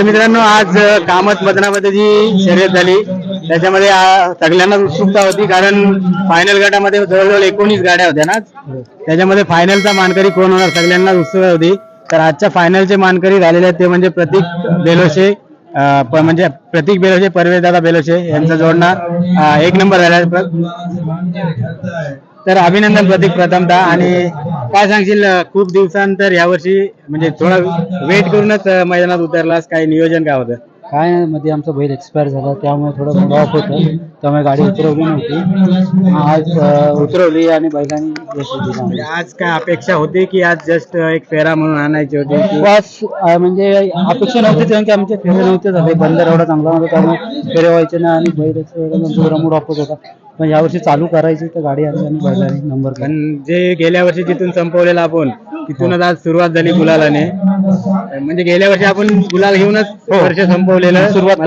मित्रांनो, आज कामत मैदानामध्ये जी शर्यत झाली त्याच्यामध्ये सगळ्यांनाच उत्सुकता होती, कारण फायनल गटामध्ये जवळजवळ 19 गाड्या होत्या ना. त्याच्यामध्ये फायनलचा मानकरी कोण होणार सगळ्यांनाच उत्सुकता होती. तर आजच्या फायनलचे मानकरी झालेले आहेत ते म्हणजे प्रतीक बेलोशे, म्हणजे प्रतीक बेलोशे, परवेशदादा बेलोशे यांचा जोडणार 1 नंबर झाला. तर अभिनंदन प्रतीक प्रथमतः. आणि काय सांगशील, खूप दिवसानंतर यावर्षी म्हणजे थोडा वेट करूनच मैदानात उतरलास, काही नियोजन काय होतं? काय नाही, मध्ये आमचा बैल एक्सपायर झाला त्यामुळे थोडं मूड ऑफ होतं, त्यामुळे गाडी उतरवली नव्हती. आज उतरवली आणि बैलांनी यश दिलं. म्हणजे आज काय अपेक्षा होती की आज जस्ट एक फेरा म्हणून आणायची होती? बस म्हणजे अपेक्षा नव्हती, कारण की आमचे फेरे नव्हते झाले, बंदर एवढा चांगला होता त्यामुळे फेरे व्हायचे ना, आणि बैल थोडा मूड ऑफ होता. पण यावर्षी चालू करायची तर गाडी आली आणि बैलांनी नंबर केला. पण जे गेल्या वर्षी जिथून संपवलेला आपण तिथूनच आज सुरुवात झाली गुलालाने. म्हणजे गेल्या वर्षी आपण गुलाल घेऊनच वर्ष संपवलेलं. सुरुवात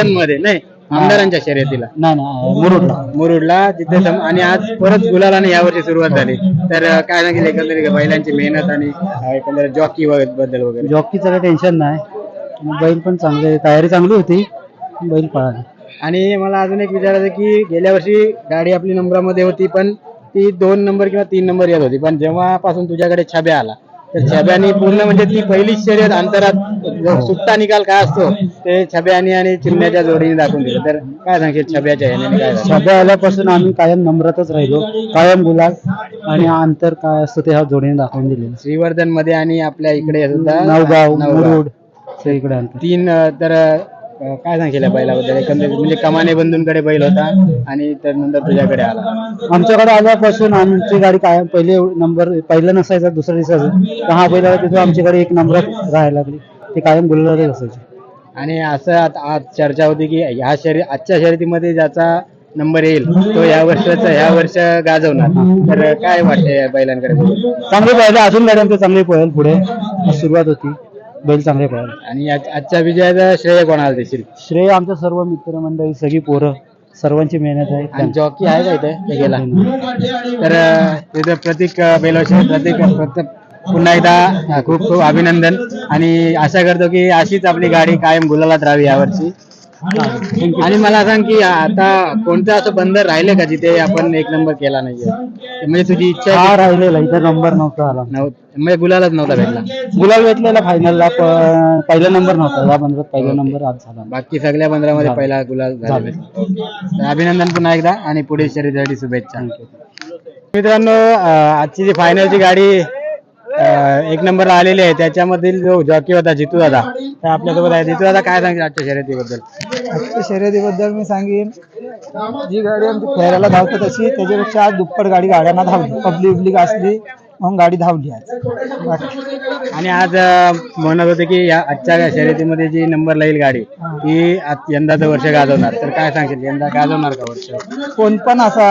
मध्ये नाही, आमदारांच्या शर्यतीला नाही मुरुडला तिथे आणि आज परत गुलालाने यावर्षी सुरुवात झाली. तर काय सांगेल एकंदरीत बैलांची मेहनत आणि एकंदरीत जॉकी बद्दल वगैरे? जॉकीचं काही टेन्शन नाही, बैल पण चांगले, तयारी चांगली होती, बैल पळाली. आणि मला अजून एक विचारायचं की गेल्या वर्षी गाडी आपली नंबरामध्ये होती, पण ती 2 नंबर किंवा 3 नंबर येत होती. पण जेव्हापासून तुझ्याकडे छब्या आला तर छब्यानी पूर्ण म्हणजे ती पहिलीच शर्यत अंतरात सुट्टा निकाल काय असतो ते छब्यानी आणि चिमण्याच्या जोडीने दाखवून दिलं. तर काय सांगशील छब्याच्या ह्याने काय झालं? छब्या आल्यापासून आम्ही कायम नम्रातच राहिलो, कायम गुलाल, आणि अंतर काय असतं ते ह्या जोडीने दाखवून दिले. श्रीवर्धन मध्ये आणि आपल्या इकडे सुद्धा नवगाव मुरुड इकडे 3. तर काय सांगशील बैलाबद्दल एकंदरीत? म्हणजे कमाने बंधूंकडे बैल होता आणि त्यानंतर तुझ्याकडे आला. आमच्याकडे आल्यापासून आमची गाडी कायम पहिला नसायचा, दुसरा दिसायचं, तर हा बैल आला तिथून आमच्याकडे 1 नंबरात राहायला लागली, ते कायम गुलालच असायचे. आणि असं आज चर्चा होती की आजच्या शर्यतीमध्ये ज्याचा नंबर येईल तो ह्या वर्ष गाजवणार. तर काय वाटतंय बैलांकडे बघून? चांगले पळाले, अजून गाड्यांचे चांगले पळेल पुढे. सुरुवात होती, बैल चांगले पळाले. आणि आजच्या विजयाचं श्रेय कोणाला देशील? श्रेय आमच्या सर्व मित्रमंडळी, सगळी पोरं, सर्वांची मेहनत आहे. आणि जॉकी आहे का इथे गेला? तर तिथे प्रतीक बेलोशे, प्रतीक पुन्हा एकदा खूप खूप अभिनंदन. आणि आशा करतो की अशीच आपली गाडी कायम गुलालात राहावी यावर्षी. आणि मला सांग की आता कोणतं असं बंदर राहिले का जिथे आपण 1 नंबर केला नाहीये? म्हणजे तुझी इच्छा हा राहिलेला, इथे नंबर नव्हता आला, म्हणजे गुलालच नव्हता भेटला? गुलाल भेटलेला फायनलला, पहिला नंबर नव्हता, या बंदरात पहिला नंबर आज झाला. बाकी सगळ्या बंदरामध्ये पहिला गुलाल झाला. अभिनंदन पुन्हा एकदा आणि पुढे शर्यतीसाठी शुभेच्छा. मित्रांनो, आजची जी फायनलची गाडी 1 नंबरला आलेली आहे त्याच्यामधील जो जॉकी होता जितू दादा, तर आपल्यासोबत आहे. जितू दादा, काय सांगेल आजच्या शर्यतीबद्दल? आजच्या शर्यतीबद्दल मी सांगेन, जी गाडी आमची फेरायला धावतात तशी त्याच्यापेक्षा आज दुप्पट गाडी गाड्यांना धावली, पब्लिक असली म्हणून गाडी धावली आज. आणि आज म्हणत होते की या आजच्या शर्यतीमध्ये जी नंबर येईल गाडी ती यंदाचं वर्ष गाजवणार. तर काय सांगशील, यंदा गाजवणार का वर्ष? कोण पण असा,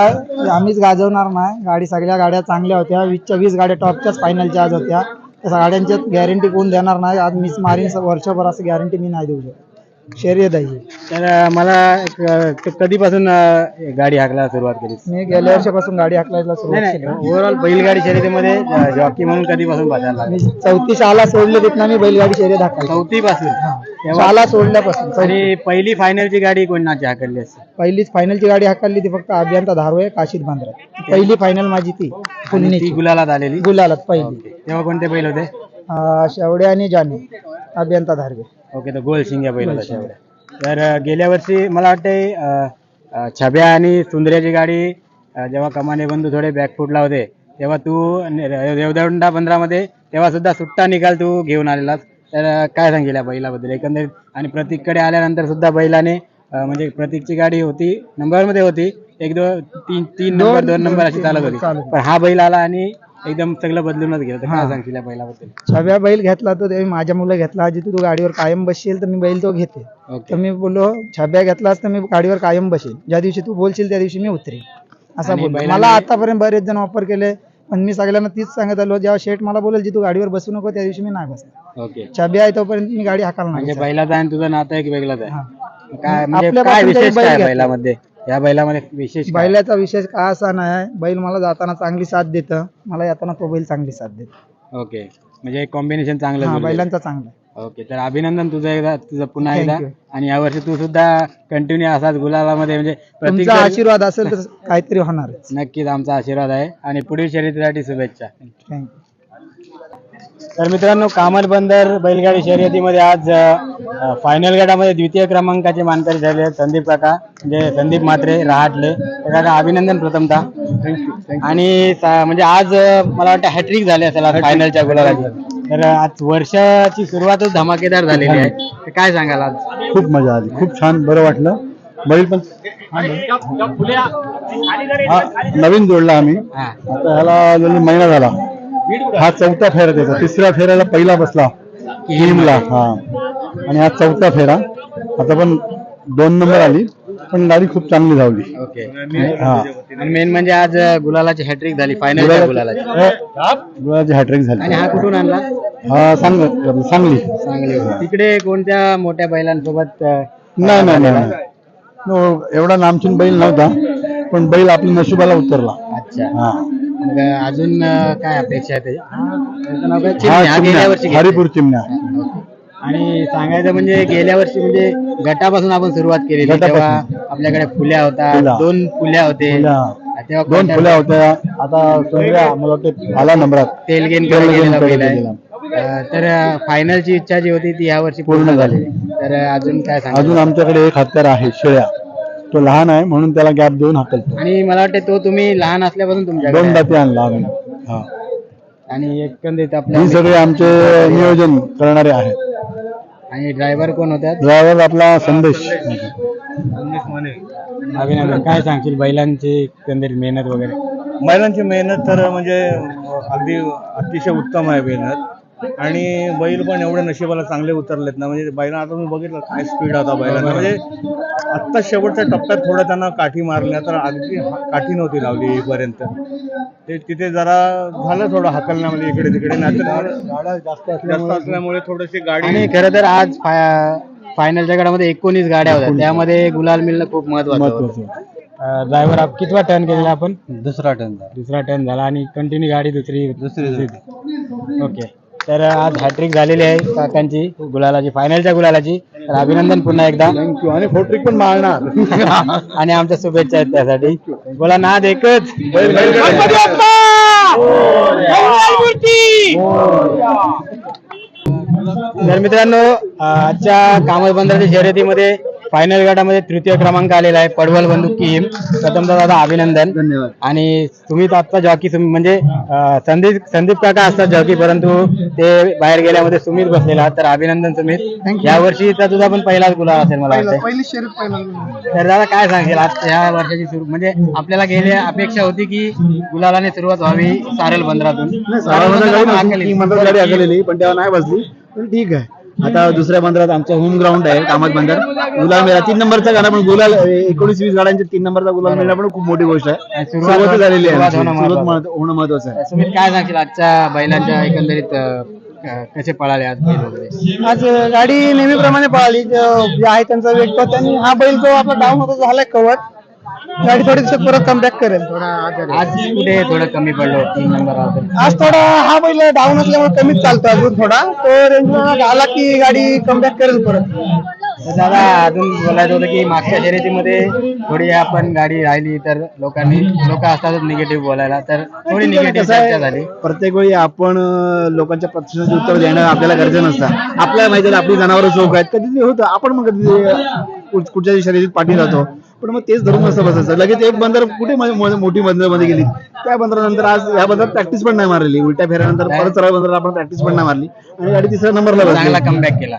आम्हीच गाजवणार नाही. गाडी सगळ्या गाड्या चांगल्या होत्या, 20च्या 20 गाड्या टॉपच्याच फायनलच्या आज होत्या. त्या गाड्यांची गॅरंटी कोण देणार नाही, आज मीच मारीन वर्षभर, असं गॅरंटी मी नाही देऊ शकत. शर्यत आहे. तर मला कधीपासून गाडी हाकला सुरुवात केली? मी गेल्या वर्षापासून गाडी हाकलायला सुरुवात केली. ओव्हरऑल बैलगाडी शर्यतीमध्ये जॉकी म्हणून कधीपासून बसायला? मी 4थी शाळा सोडली तिथनं मी बैलगाडी शर्यत हाकली. 4थी पासून? शाळा सोडल्यापासून. आणि पहिली फायनलची गाडी कोणाची हाकलली असते? पहिलीच फायनलची गाडी हाकलली ती फक्त अभियंता धारवे काशीद बांद्रा. पहिली फायनल माझी ती ती गुलालात आलेली? गुलालात पहिली. तेव्हा कोणते बैल होते? शेवडे आणि जाने, अभियंता धारवे. ओके, तर गोल शिंग्या बैल होता शेवड्या. तर गेल्या वर्षी मला वाटते छब्या आणि सुंदर्याची गाडी जेव्हा कमाने बंधू थोडे बॅकफुटला होते तेव्हा तू रेवदंडा 15 मध्ये तेव्हा सुद्धा सुट्टा निकाल तू घेऊन आलेला. तर काय सांगेल या बैलाबद्दल एकंदरीत? आणि प्रतीककडे आल्यानंतर सुद्धा बैलाने म्हणजे प्रतीकची गाडी होती नंबरमध्ये होती, 1 2 3 नंबर 2 नंबर अशी चालत होती, पण हा बैल आला आणि एकदम सगळं बदलूनच गेलं. तर काय सांगशील या बैलाबद्दल? छब्या बैल घेतला तो ते माझ्या मुलं घेतला, आजी तू गाडीवर कायम बसशील तर मी बैल तो घेते. तर मी बोललो छब्या घेतलास तर मी गाडीवर कायम बसेल, ज्या दिवशी तू बोलशील त्या दिवशी मी उतरेल, असा बोललो. मला आतापर्यंत बरेच जण ऑफर केले, पण मी सगळ्यांना तीच सांगत आलो, जेव्हा शेठ मला बोलेल जी तू गाडीवर बसू नको त्या दिवशी मी नाही बसणार. ओके, छब्या आहे तोपर्यंत मी गाडी हाकाल नाही. म्हणजे बैलाचा आणि तुझं नातं एक वेगळंच आहे. काय म्हणजे काय विशेष काय बैलामध्ये? या बैलामध्ये विशेष बैलाचा विशेष काय असा नाही, बैल मला जाताना चांगली साथ देतं, मला येताना तो बैल चांगली साथ देतो. ओके, म्हणजे कॉम्बिनेशन चांगलं बैलांचा चांगला. ओके, तर अभिनंदन तुझं पुन्हा एकदा. Thank you. आणि यावर्षी तू सुद्धा कंटिन्यू असाच गुलालामध्ये म्हणजे प्रत्येक तुमचा आशीर्वाद असेल तर काहीतरी होणार. नक्कीच आमचा आशीर्वाद आहे आणि पुढील शर्यतीसाठी शुभेच्छा. थँक्यू. तर मित्रांनो, कामत बंदर बैलगाडी शर्यतीमध्ये आज फायनल गटामध्ये द्वितीय क्रमांकाचे मानकरी झाले आहेत संदीप काका, म्हणजे संदीप म्हात्रे रहाटले. तर काका अभिनंदन प्रथमतः. आणि म्हणजे आज मला वाटतं हॅट्रिक झाली असेल आज फायनलच्या गुलालाची. तर आज वर्षाची सुरुवातच धमाकेदार झालेली आहे, तर काय सांगाल आज? खूप मजा आली, खूप छान, बरं वाटलं. बैल पण हा नवीन जोडला आम्ही, हा, आता ह्याला महिना झाला. हा चौथा फेरा त्याचा, तिसऱ्या फेऱ्याला पहिला बसला टीमला. हा, आणि हा चौथा फेरा. आता पण 2 नंबर आली, पण गाडी खूप चांगली धावली. ओके. हा, आणि मेन म्हणजे आज गुलालाची हॅट्रिक झाली फायनलच्या गुलालाची. गुलाची हॅट्रिक झाली. आणि हा कुठून आणला? हा सांगली. चांगली. तिकडे कोणत्या मोठ्या बैलांसोबत नाही नाही नाही, एवढा नामचीन बैल नव्हता, पण बैल आपल्या नशिबाला उतरला. अच्छा. हा, मग अजून काय अपेक्षा आहे त्याच्या नाव काय? हा चिमण्या. हा गेल्या वर्षी चिमण्या, हरिपूर चिमण्या. आणि सांगायचं म्हणजे गेल्या वर्षी म्हणजे गटापासून आपण सुरुवात केली, गटापासून. तेव्हा आपल्याकडे फुल्या होता, फुल्या. 2 फुल्या होते, तेव्हा 2 फुल्या होत्या. आता सोन्या मला वाटतं आला नंबरात. तेलगेन गेलेला बैल आहे. तर फायनलची इच्छा जी होती ती यावर्षी पूर्ण झाली. तर अजून काय सांगा? अजून आमच्याकडे एक हत्यार आहे शेळ्या, तो लहान आहे म्हणून त्याला गॅप देऊन हाकलतो. आणि मला वाटतं तो तुम्ही लहान असल्यापासून 2 तुमच्याकडे दाते आणला आम्ही. हा, आणि एकंदरीत आपल्या ही सगळे आमचे नियोजन करणारे आहेत. आणि ड्रायव्हर कोण होत्या? ड्रायव्हर आपला संदेश. अभिनंदन. काय सांगशील बैलांची एकंदरीत मेहनत वगैरे? बैलांची मेहनत तर म्हणजे अगदी अतिशय उत्तम आहे मेहनत. आणि बैल पण एवढे नशिबाला चांगले उतरलेत ना, म्हणजे बैला आता तुम्ही बघितलं काय स्पीड होता बैलांना. म्हणजे आत्ता शेवटच्या टप्प्यात थोडं त्यांना काठी मारल्या, तर अगदी काठी नव्हती लावली पर्यंत. ते तिथे जरा झालं थोडं हाकलण्यामध्ये इकडे तिकडे, नाही तर गाड्या जास्त जास्त असल्यामुळे थोडीशी गाडी. आणि खरं तर आज फायनलच्या गटामध्ये 19 गाड्या होत्या, त्यामध्ये गुलाल मिळणं खूप महत्वाचं होतं. ड्रायव्हर कितवा टर्न केलेला आपण? दुसरा टर्न झाला आणि कंटिन्यू गाडी दुसरी. ओके. तर आज हॅट्रिक झालेली आहे काकांची गुलालाची, फायनलच्या गुलालाची. तर अभिनंदन पुन्हा एकदा. थँक्यू. आणि फोट्रिक पण मारणार. आणि आमच्या शुभेच्छा आहेत त्यासाठी. बोला नाद एकच. तर मित्रांनो, आजच्या कामत बंदराच्या शर्यतीमध्ये फायनल गटामध्ये तृतीय क्रमांक आलेला आहे पडवल बंधू किम. प्रथमतः दादा अभिनंदन. धन्यवाद. आणि तुम्ही तर आत्ता जॉकी म्हणजे संदीप काका असतात जॉकी, परंतु ते बाहेर गेल्यामध्ये सुमित बसलेला. तर अभिनंदन सुमित. या वर्षी तर तुझा पण पहिलाच गुलाल असेल मला वाटतं. पहिली शर्यत पहिला. तर दादा काय सांगेल आज ह्या वर्षाची सुरू, म्हणजे आपल्याला गेल्या अपेक्षा होती की गुलालाने सुरुवात व्हावी सारल बंदरातून. गाडी आलेली पण तेव्हा नाही बसली, पण ठीक आहे. आता दुसऱ्या बंदरात आमचं होम ग्राउंड आहे कामत बंदर. गुलाल मिळाला 3 नंबरचा गाडा, पण गुलाल 19-20 गाड्यांच्या 3 नंबरचा गुलाल मिळणं पण खूप मोठी गोष्ट आहे. सुरुवात झालेली आहे, सुरुवात होणं महत्वाचं आहे. सुमित काय सांगशील आजच्या बैलांच्या एकंदरीत कसे पळाले आज बैल वगैरे? आज गाडी नेहमीप्रमाणे पळाली. जे आहे त्यांचा वेग तो, त्यांनी हा बैल जो आपला डाऊन होता झालाय कव्हर. गाडी थोडी परत कमबॅक करेल. आज कुठे थोडं कमी पडलो 3 नंबर आज थोडा हा बैल डाऊन असल्यामुळे कमीच चालतो अजून थोडा. तो रेंजला आला की गाडी कमबॅक करेल परत. दादा अजून बोलायचं होतं की मागच्या शर्यतीमध्ये थोडी आपण गाडी राहिली तर लोक असतातच निगेटिव्ह बोलायला, तर थोडी निगेटिव्ह चर्चा झाली. प्रत्येक वेळी आपण लोकांच्या प्रश्नाचे उत्तर देणं आपल्याला गरजेचं नसतं. आपल्याला माहिती आहे आपली जनावरं चोख आहेत, कधी ते होतं. आपण मग कधी कुठच्या शर्यतीत पाठी जातो, पण मग तेच धरून नसतं बसायचं. लगेच एक बंदर कुठे मोठी बंदरामध्ये गेली, त्या बंदरानंतर आज या बंदरात प्रॅक्टिस पण नाही मारली. उलट्या फेऱ्यानंतर परत सरळ बंदरात आपण प्रॅक्टिस पण नाही मारली आणि गाडी 3ऱ्या नंबरला बसली. चांगला कमबॅक केला.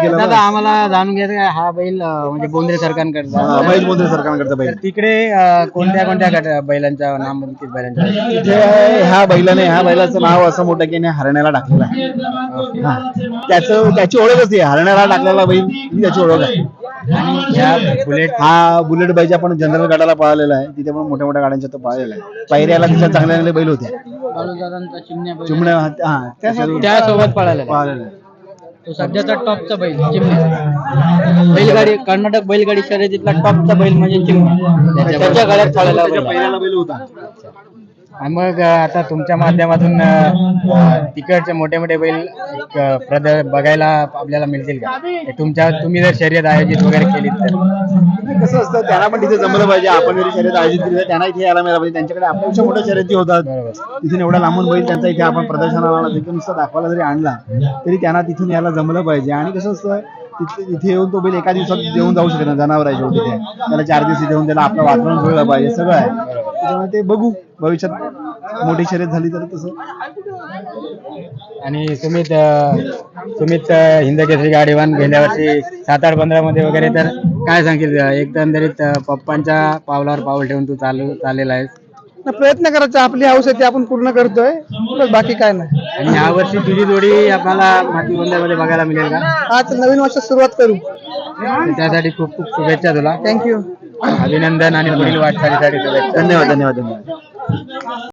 केला. दादा आम्हाला जाणून घ्यायचं काय, हा बैल म्हणजे बोंद्रे सरकारकडचा बैल मोदी सरकारकडचा बैल. तर तिकडे कोणत्या बैलांच्या नामांकित बैलांच्या? तिथे ह्या बैलाचं नाव असं मोठं की हरण्याला टाकलेलं आहे. त्याची ओळखच आहे, हरण्याला टाकलेला बैल ही त्याची ओळख आहे. आणि या बुलेट बाईच्या पण जनरल गाड्याला पळालेला आहे, तिथे पण मोठ्या मोठ्या गाड्यांच्या तो पळालेला आहे. पायऱ्याला तिच्या चांगल्या चांगले बैल होते. चिमण्या त्यासोबत पळालेला पळालेला आहे. तो सध्याचा टॉपचा बैल चिमण्या. बैलगाडी कर्नाटक बैलगाडी शर्यतीतला टॉपचा बैल म्हणजे चिमण्या. त्याच्या गळ्यात पळालेला बैल. पहिल्याला बैल होता. आणि मग आता तुमच्या माध्यमातून तिकडचे मोठे मोठे बैल बघायला आपल्याला मिळतील का? तुम्ही जर शर्यत आयोजित वगैरे केली तर कसं असतं, त्यांना पण तिथे जमलं पाहिजे. आपण जरी शर्यत आयोजित केली तर त्यांना इथे यायला मिळालं पाहिजे. त्यांच्याकडे आपल्यापेक्षा मोठ्या शर्यती होतात. तिथून एवढा लांबून बैल त्यांचा इथे आपण प्रदर्शनाला आणला, तिथे नुसतं दाखवायला जरी आणला तरी त्यांना तिथून यायला जमलं पाहिजे. आणि कसं असतं, इथे येऊन तो बैल एका दिवसात येऊन जाऊ शकत नाही. जनावर आहे शेवटी ते, त्याला 4 दिवस इथे येऊन त्याला आपलं वातावरण जुळलं पाहिजे, सगळं आहे. त्याच्यामुळे ते बघू भविष्यात मोठी शर्यत झाली तर तसं. आणि सुमित हिंदकेसरी गाडीवान गेल्या वर्षी 7-8-15 मध्ये वगैरे, तर काय सांगेल एकंदरीत पप्पांच्या पावलावर पाऊल ठेवून तू चाललेला आहेस. प्रयत्न करायचा, आपली हौस आहे ती आपण पूर्ण करतोय, बस बाकी काय नाही. आणि या वर्षी तुझी जोडी आपल्याला माती गोंद्यामध्ये बघायला मिळेल का? आज नवीन वर्षात सुरुवात करू. त्यासाठी खूप खूप शुभेच्छा तुला. थँक्यू. अभिनंदन आणि पुढील वाटचालीसाठी शुभेच्छा. धन्यवाद.